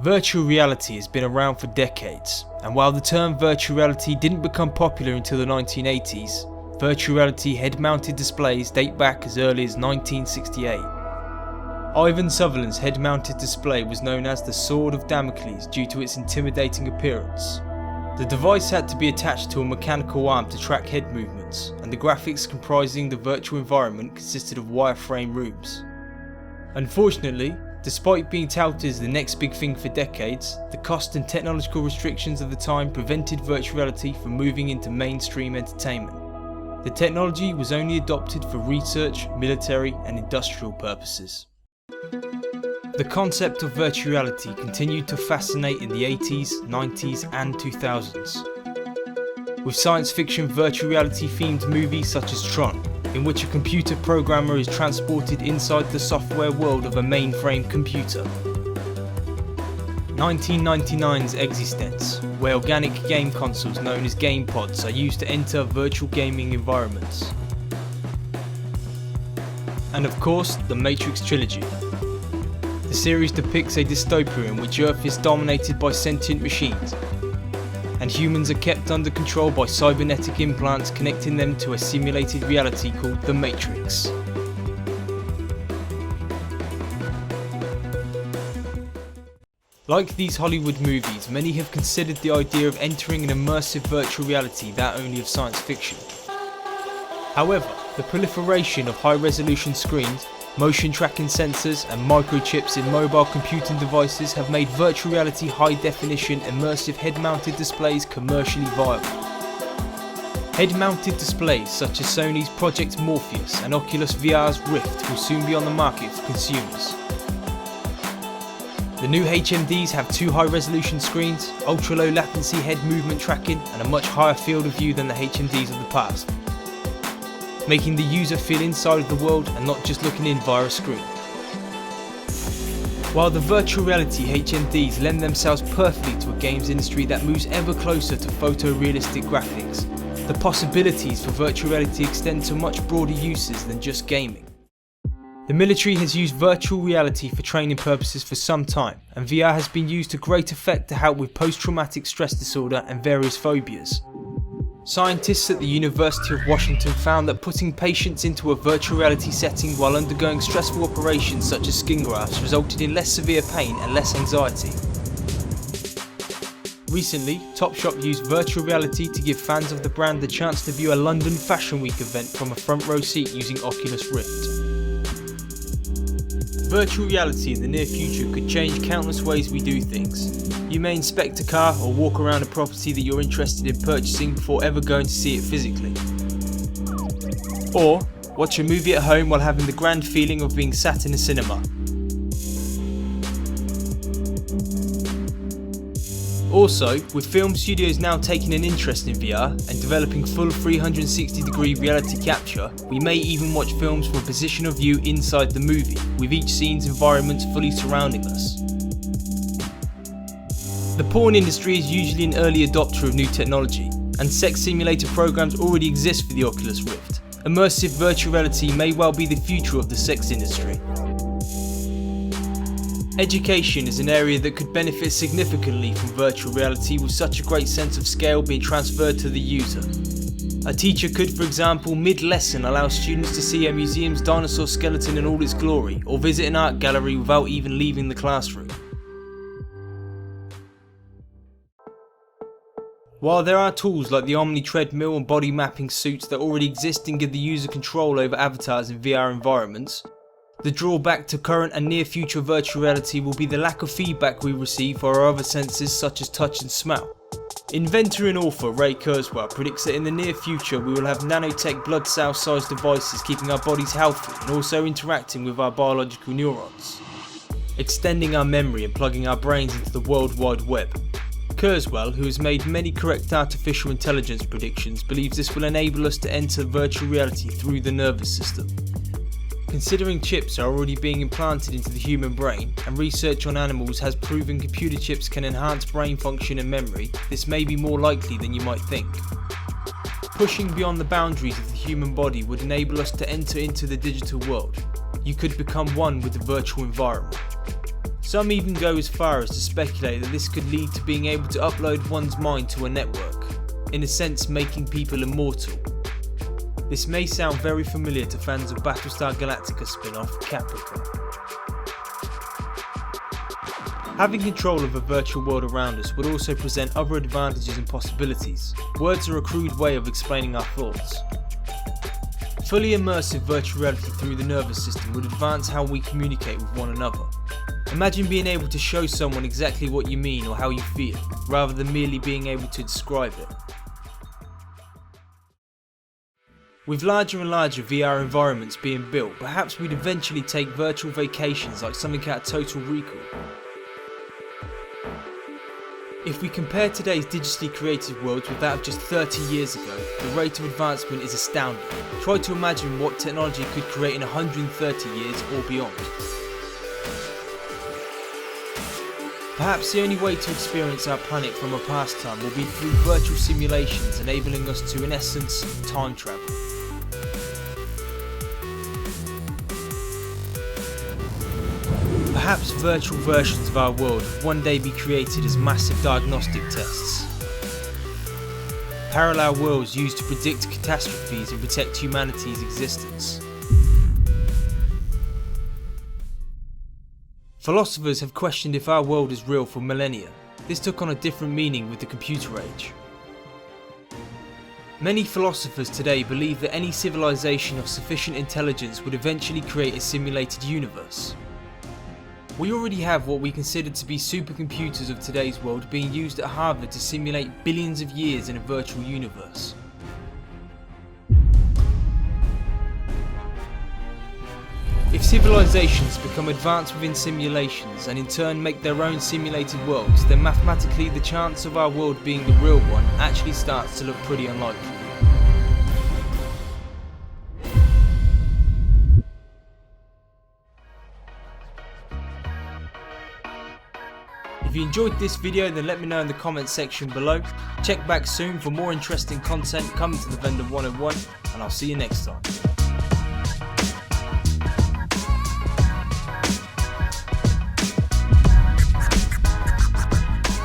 Virtual reality has been around for decades, and while the term virtual reality didn't become popular until the 1980s, virtual reality head-mounted displays date back as early as 1968. Ivan Sutherland's head-mounted display was known as the Sword of Damocles due to its intimidating appearance. The device had to be attached to a mechanical arm to track head movements, and the graphics comprising the virtual environment consisted of wireframe rooms. Unfortunately, despite being touted as the next big thing for decades, the cost and technological restrictions of the time prevented virtual reality from moving into mainstream entertainment. The technology was only adopted for research, military and industrial purposes. The concept of virtual reality continued to fascinate in the 80s, 90s and 2000s. With science fiction virtual reality themed movies such as Tron, in which a computer programmer is transported inside the software world of a mainframe computer. 1999's Existenz, where organic game consoles known as game pods are used to enter virtual gaming environments. And of course, the Matrix trilogy. The series depicts a dystopia in which Earth is dominated by sentient machines, and humans are kept under control by cybernetic implants connecting them to a simulated reality called the Matrix. Like these Hollywood movies, many have considered the idea of entering an immersive virtual reality that only of science fiction. However, the proliferation of high-resolution screens, motion tracking sensors and microchips in mobile computing devices have made virtual reality high-definition immersive head-mounted displays commercially viable. Head-mounted displays such as Sony's Project Morpheus and Oculus VR's Rift will soon be on the market for consumers. The new HMDs have two high-resolution screens, ultra-low latency head movement tracking and a much higher field of view than the HMDs of the past, making the user feel inside of the world and not just looking in via a screen. While the virtual reality HMDs lend themselves perfectly to a games industry that moves ever closer to photorealistic graphics, the possibilities for virtual reality extend to much broader uses than just gaming. The military has used virtual reality for training purposes for some time, and VR has been used to great effect to help with post-traumatic stress disorder and various phobias. Scientists at the University of Washington found that putting patients into a virtual reality setting while undergoing stressful operations such as skin grafts resulted in less severe pain and less anxiety. Recently, Topshop used virtual reality to give fans of the brand the chance to view a London Fashion Week event from a front row seat using Oculus Rift. Virtual reality in the near future could change countless ways we do things. You may inspect a car or walk around a property that you're interested in purchasing before ever going to see it physically. Or watch a movie at home while having the grand feeling of being sat in a cinema. Also, with film studios now taking an interest in VR and developing full 360-degree reality capture, we may even watch films from a position of view inside the movie, with each scene's environment fully surrounding us. The porn industry is usually an early adopter of new technology, and sex simulator programs already exist for the Oculus Rift. Immersive virtual reality may well be the future of the sex industry. Education is an area that could benefit significantly from virtual reality, with such a great sense of scale being transferred to the user. A teacher could, for example, mid-lesson allow students to see a museum's dinosaur skeleton in all its glory, or visit an art gallery without even leaving the classroom. While there are tools like the Omni treadmill and body mapping suits that already exist and give the user control over avatars in VR environments, the drawback to current and near future virtual reality will be the lack of feedback we receive for our other senses such as touch and smell. Inventor and author Ray Kurzweil predicts that in the near future we will have nanotech blood cell sized devices keeping our bodies healthy and also interacting with our biological neurons, extending our memory and plugging our brains into the World Wide Web. Kurzweil, who has made many correct artificial intelligence predictions, believes this will enable us to enter virtual reality through the nervous system. Considering chips are already being implanted into the human brain, and research on animals has proven computer chips can enhance brain function and memory, this may be more likely than you might think. Pushing beyond the boundaries of the human body would enable us to enter into the digital world. You could become one with the virtual environment. Some even go as far as to speculate that this could lead to being able to upload one's mind to a network, in a sense making people immortal. This may sound very familiar to fans of Battlestar Galactica spin-off Caprica. Having control of a virtual world around us would also present other advantages and possibilities. Words are a crude way of explaining our thoughts. Fully immersive virtual reality through the nervous system would advance how we communicate with one another. Imagine being able to show someone exactly what you mean or how you feel, rather than merely being able to describe it. With larger and larger VR environments being built, perhaps we'd eventually take virtual vacations like something out of Total Recall. If we compare today's digitally created worlds with that of just 30 years ago, the rate of advancement is astounding. Try to imagine what technology could create in 130 years or beyond. Perhaps the only way to experience our planet from a past time will be through virtual simulations, enabling us to, in essence, time travel. Perhaps virtual versions of our world would one day be created as massive diagnostic tests. Parallel worlds used to predict catastrophes and protect humanity's existence. Philosophers have questioned if our world is real for millennia. This took on a different meaning with the computer age. Many philosophers today believe that any civilization of sufficient intelligence would eventually create a simulated universe. We already have what we consider to be supercomputers of today's world being used at Harvard to simulate billions of years in a virtual universe. If civilizations become advanced within simulations and in turn make their own simulated worlds, then mathematically the chance of our world being the real one actually starts to look pretty unlikely. If you enjoyed this video, then let me know in the comments section below. Check back soon for more interesting content coming to the Vendor 101, and I'll see you next time.